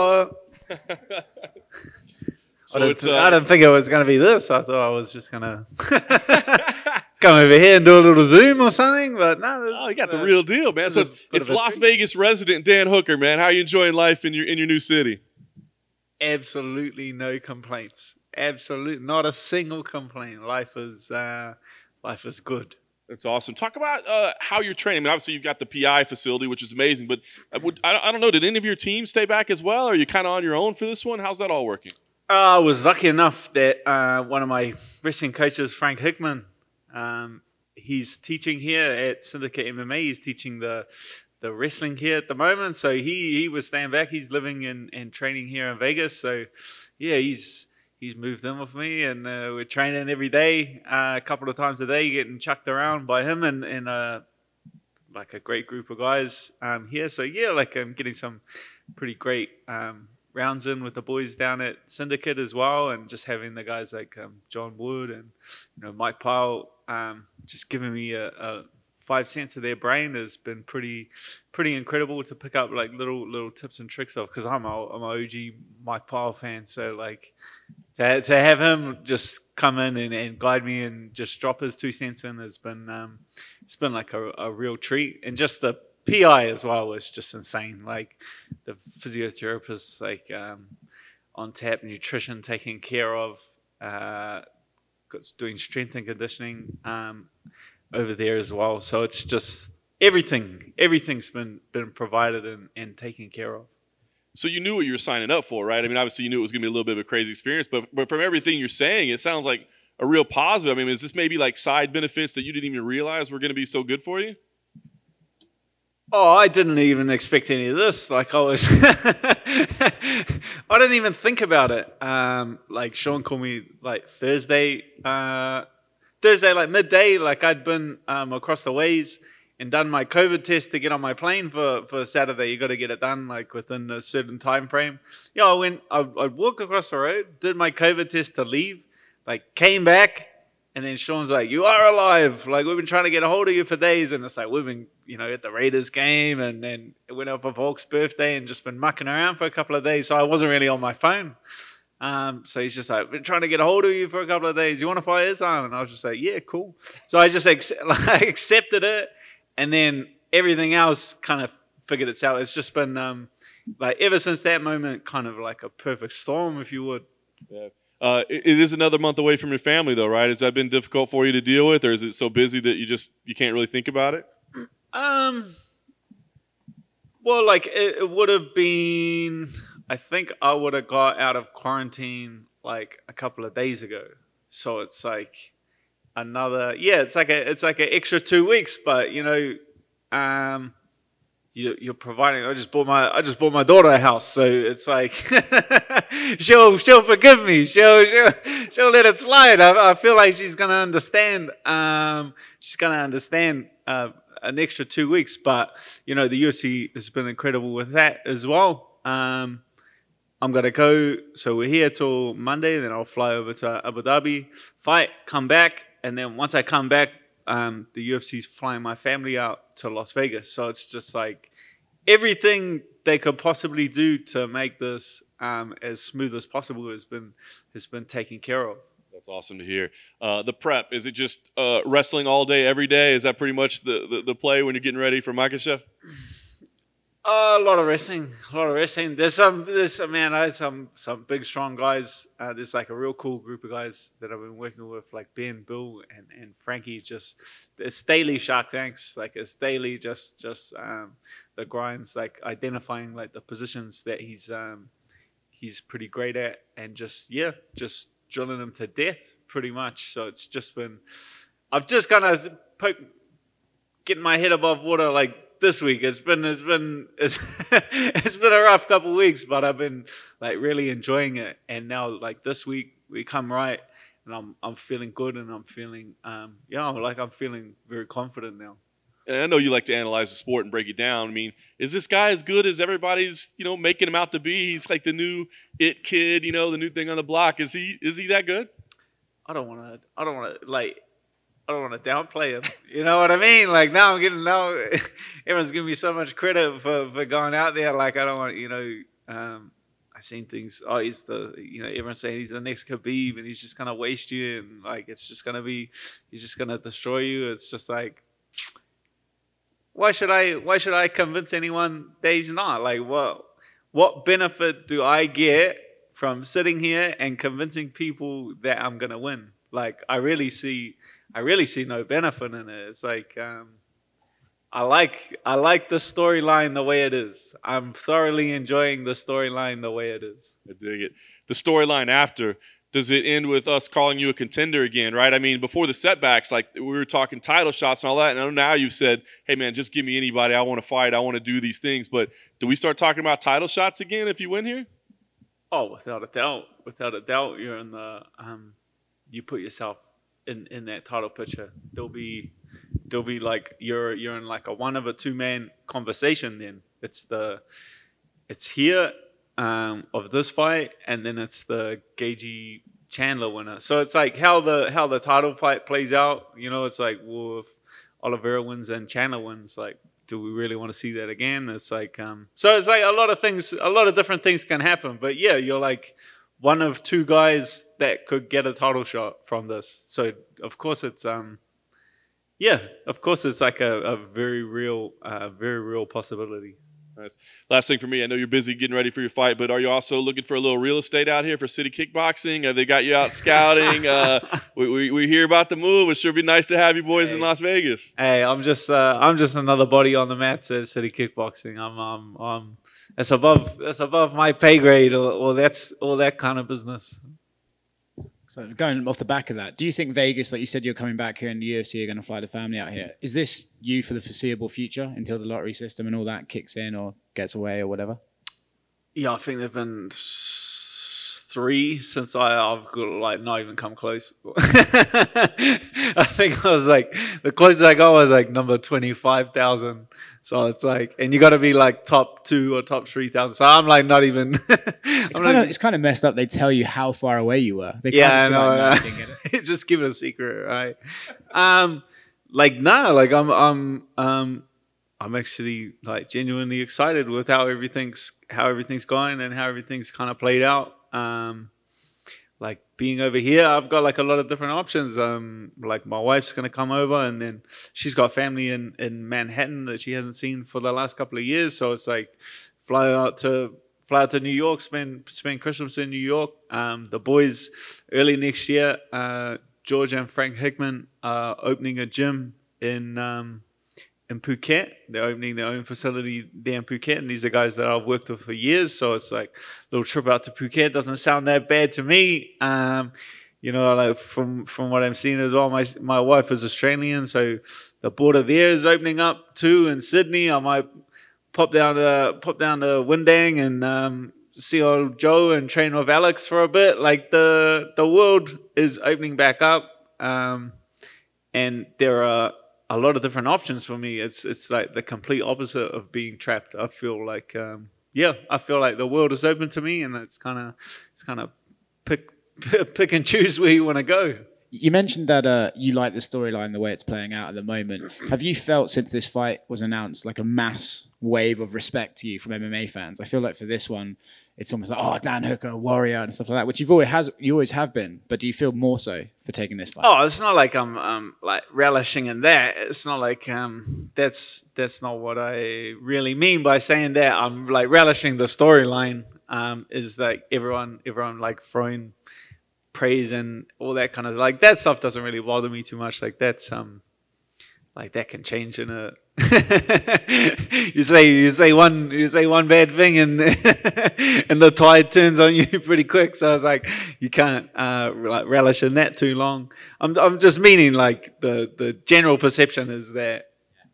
Hola. So I didn't think it was going to be this. I thought I was just going to come over here and do a little Zoom or something. But no, oh, you got the real deal, man. So it's Las Vegas resident Dan Hooker, man. How are you enjoying life in your new city? Absolutely no complaints. Absolutely not a single complaint. Life is good. That's awesome. Talk about how you're training. I mean, obviously, you've got the PI facility, which is amazing. But I don't know. Did any of your team stay back as well? Or are you kind of on your own for this one? How's that all working? I was lucky enough that one of my wrestling coaches, Frank Hickman, he's teaching here at Syndicate MMA. He's teaching the wrestling here at the moment. So he was staying back. He's living and training here in Vegas. So yeah, he's moved in with me, and we're training every day, a couple of times a day, getting chucked around by him and like a great group of guys here. So yeah, like I'm getting some pretty great rounds in with the boys down at Syndicate as well, and just having the guys like John Wood and Mike Pyle just giving me a 5 cents of their brain has been pretty incredible to pick up like little tips and tricks of, because I'm a OG Mike Pyle fan. So like to have him just come in and guide me and just drop his 2 cents in has been it's been like a real treat. And just the PI as well was just insane. Like the physiotherapists like on tap, nutrition taken care of, doing strength and conditioning over there as well. So it's just everything's been provided and taken care of. So you knew what you were signing up for, right? I mean, obviously you knew it was going to be a little bit of a crazy experience, but from everything you're saying, it sounds like a real positive. I mean, is this maybe like side benefits that you didn't even realize were going to be so good for you? Oh, I didn't even expect any of this. Like I didn't even think about it. Like Sean called me like Thursday like midday. Like I'd been across the ways and done my COVID test to get on my plane for Saturday. You got to get it done like within a certain time frame. Yeah, I'd walk across the road, did my COVID test to leave, like came back. And then Sean's like, "You are alive. Like, we've been trying to get a hold of you for days." And it's like, we've been, at the Raiders game, and then it went up for Volk's birthday and just been mucking around for a couple of days. So I wasn't really on my phone. So he's just like, "Been trying to get a hold of you for a couple of days. You want to fight Islam?" And I was just like, "Yeah, cool." So I just accepted it. And then everything else kind of figured itself. It's just been, like, ever since that moment, kind of like a perfect storm, if you would. Yeah. It is another month away from your family, though, right? Has that been difficult for you to deal with, or is it so busy that you can't really think about it? Well, like it would have been. I think I would have got out of quarantine like a couple of days ago, so it's like another. Yeah, it's like an extra 2 weeks, but you're providing. I just bought my daughter a house, so it's like she'll forgive me. She'll let it slide. I feel like she's gonna understand. She's gonna understand an extra 2 weeks. But the UFC has been incredible with that as well. I'm gonna go. So we're here till Monday. Then I'll fly over to Abu Dhabi, fight, come back, and then once I come back, the UFC's flying my family out to Las Vegas. So it's just like everything they could possibly do to make this as smooth as possible has been taken care of. That's awesome to hear. The prep, is it just wrestling all day, every day? Is that pretty much the play when you're getting ready for Makhachev? A lot of wrestling. There's I had some big, strong guys. There's like a real cool group of guys that I've been working with, like Ben, Bill, and Frankie. It's daily Shark Tanks. Like it's daily, just the grinds, like identifying like the positions that he's pretty great at, and just drilling them to death, pretty much. So it's just been, I've just kind of getting my head above water, like. This week it's been a rough couple of weeks, but I've been like really enjoying it. And now like this week we come right, and I'm feeling good, and I'm feeling I'm feeling very confident now. And I know you like to analyze the sport and break it down. I mean, is this guy as good as everybody's making him out to be? He's like the new it kid, the new thing on the block. Is he that good? I don't want to downplay him. You know what I mean? Like now everyone's giving me so much credit for going out there. Like I don't want, I seen things. Oh, he's the, you know, everyone's saying he's the next Khabib, and he's just gonna waste you, and like it's just gonna be, he's just gonna destroy you. It's just like, why should I convince anyone that he's not? Like, what benefit do I get from sitting here and convincing people that I'm gonna win? Like, I really see no benefit in it. It's like, I like the storyline the way it is. I'm thoroughly enjoying the storyline the way it is. I dig it. The storyline after, does it end with us calling you a contender again, right? I mean, before the setbacks, like we were talking title shots and all that, and now you've said, hey, man, just give me anybody. I want to fight. I want to do these things. But do we start talking about title shots again if you win here? Oh, without a doubt. Without a doubt, you're in the you put yourself in that title picture. There'll be like you're in like a one of a two-man conversation. Then it's here of this fight, and then it's the Gagey Chandler winner. So it's like how the title fight plays out. You know, it's like, well, if Oliveira wins and Chandler wins, like, do we really want to see that again? It's like so it's like a lot of different things can happen. But yeah, you're like one of two guys that could get a title shot from this. So of course it's yeah, of course it's like a very real possibility. Nice. Last thing for me, I know you're busy getting ready for your fight, but are you also looking for a little real estate out here for City Kickboxing? Have they got you out scouting? We hear about the move. It sure be nice to have you boys in Las Vegas. Hey, I'm just another body on the mat at City Kickboxing. That's above my pay grade, or that's all that kind of business. So going off the back of that, do you think Vegas, like you said, you're coming back here in the UFC, you're going to fly the family out here? Is this you for the foreseeable future until the lottery system and all that kicks in or gets away or whatever? Yeah, I think there've been 3 since I've got, like, not even come close. I think I was like, the closest I got was like number 25,000. So it's like, and you got to be like top 2 or top 3,000. So I'm like not even. It's kind of messed up. They tell you how far away you were. They yeah, I know. Like, just give it a secret, right? Like like I'm actually like genuinely excited with how everything's going and how everything's kind of played out. Like being over here, I've got like a lot of different options. Like my wife's gonna come over, and then she's got family in Manhattan that she hasn't seen for the last couple of years. So it's like fly out to New York, spend Christmas in New York. The boys early next year, George and Frank Hickman are opening a gym in Phuket. They're opening their own facility there in Phuket, and these are guys that I've worked with for years. So it's like a little trip out to Phuket doesn't sound that bad to me. You know, like from what I'm seeing as well, my wife is Australian, so the border there is opening up too. In Sydney, I might pop down to Windang and see old Joe and train with Alex for a bit. Like the world is opening back up, and there are a lot of different options for me. It's like the complete opposite of being trapped. I feel like I feel like the world is open to me, and it's kind of pick and choose where you want to go. You mentioned that you like the storyline, the way it's playing out at the moment. Have you felt since this fight was announced like a mass wave of respect to you from MMA fans? I feel like for this one, it's almost like, oh, Dan Hooker, warrior, and stuff like that, which you always have been. But do you feel more so for taking this fight? Oh, it's not like I'm like relishing in that. It's not like that's not what I really mean by saying that. I'm like relishing the storyline. Is like everyone like throwing praise and all that kind of like that stuff doesn't really bother me too much. Like that's like that can change in a you say one bad thing and and the tide turns on you pretty quick. So I was like, you can't like relish in that too long. I'm just meaning like the general perception is that,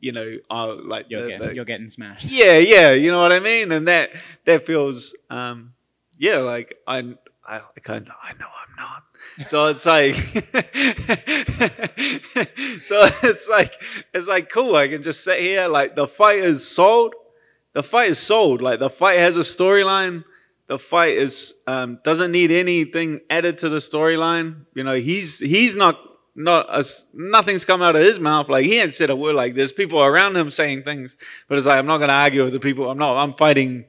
you know, like you're getting smashed. Yeah, you know what I mean, and that feels yeah, like I know I'm not. So it's like it's like cool. I can just sit here. Like the fight is sold. The fight is sold. Like the fight has a storyline. The fight is doesn't need anything added to the storyline. You know, he's not nothing's come out of his mouth. Like he ain't said a word. Like there's people around him saying things, but it's like I'm not gonna argue with the people. I'm fighting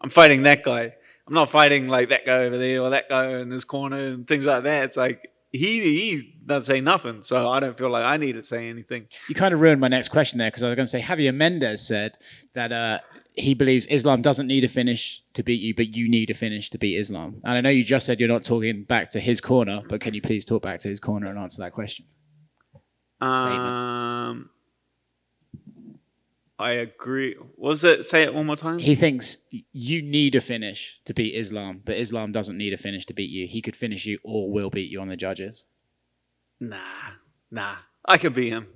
that guy. I'm not fighting like that guy over there or that guy in his corner and things like that. It's like he doesn't say nothing, so I don't feel like I need to say anything. You kind of ruined my next question there, because I was going to say Javier Mendez said that he believes Islam doesn't need a finish to beat you, but you need a finish to beat Islam. And I know you just said you're not talking back to his corner, but can you please talk back to his corner and answer that question? I agree. Say it one more time? He thinks you need a finish to beat Islam, but Islam doesn't need a finish to beat you. He could finish you or will beat you on the judges. Nah. I can beat him.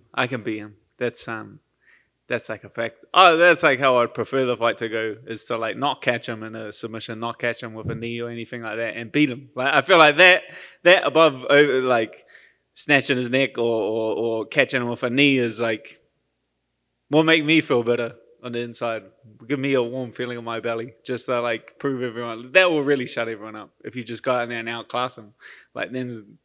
That's like a fact. Oh, that's like how I'd prefer the fight to go, is to like not catch him in a submission, not catch him with a knee or anything like that, and beat him. Like I feel like that above over, like snatching his neck or catching him with a knee is like will make me feel better on the inside. Give me a warm feeling in my belly, just to like prove everyone. That will really shut everyone up if you just go out there and outclass them. Like then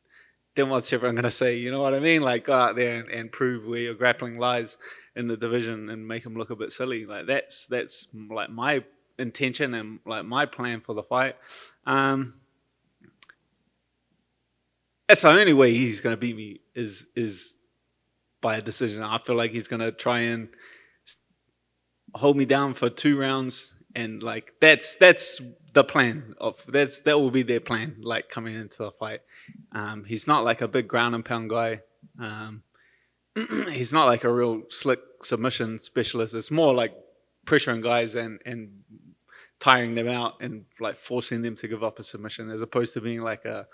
what's everyone gonna say? You know what I mean? Like go out there and prove where your grappling lies in the division and make them look a bit silly. Like that's like my intention and like my plan for the fight. That's the only way he's gonna beat me is by a decision. I feel like he's gonna try and hold me down for 2 rounds, and like that's the plan that will be their plan, like coming into the fight. He's not like a big ground and pound guy. He's not like a real slick submission specialist. It's more like pressuring guys and tiring them out and like forcing them to give up a submission, as opposed to being like a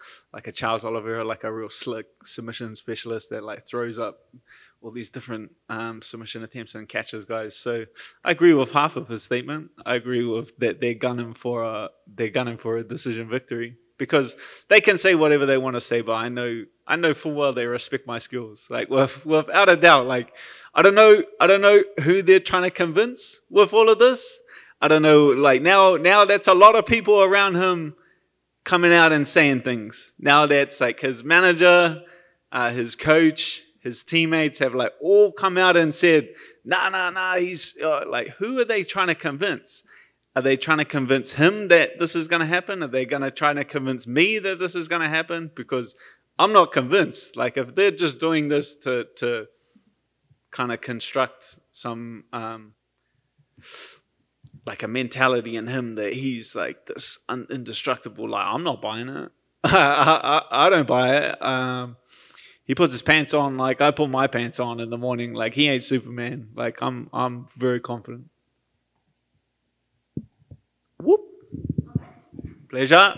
Charles Oliveira, like a real slick submission specialist that like throws up all these different submission attempts and catches guys. So I agree with half of his statement. I agree with that they're gunning for a decision victory, because they can say whatever they want to say, but I know full well they respect my skills. Like without a doubt. Like I don't know who they're trying to convince with all of this. I don't know. Like now that's a lot of people around him coming out and saying things. Now that's like his manager, his coach, his teammates have like all come out and said, nah, he's like, who are they trying to convince? Are they trying to convince him that this is going to happen? Are they going to try to convince me that this is going to happen? Because I'm not convinced. Like if they're just doing this to kind of construct some like a mentality in him that he's like this indestructible, like I'm not buying it. I don't buy it. He puts his pants on like I put my pants on in the morning. Like he ain't Superman. Like I'm very confident. Whoop. Pleasure.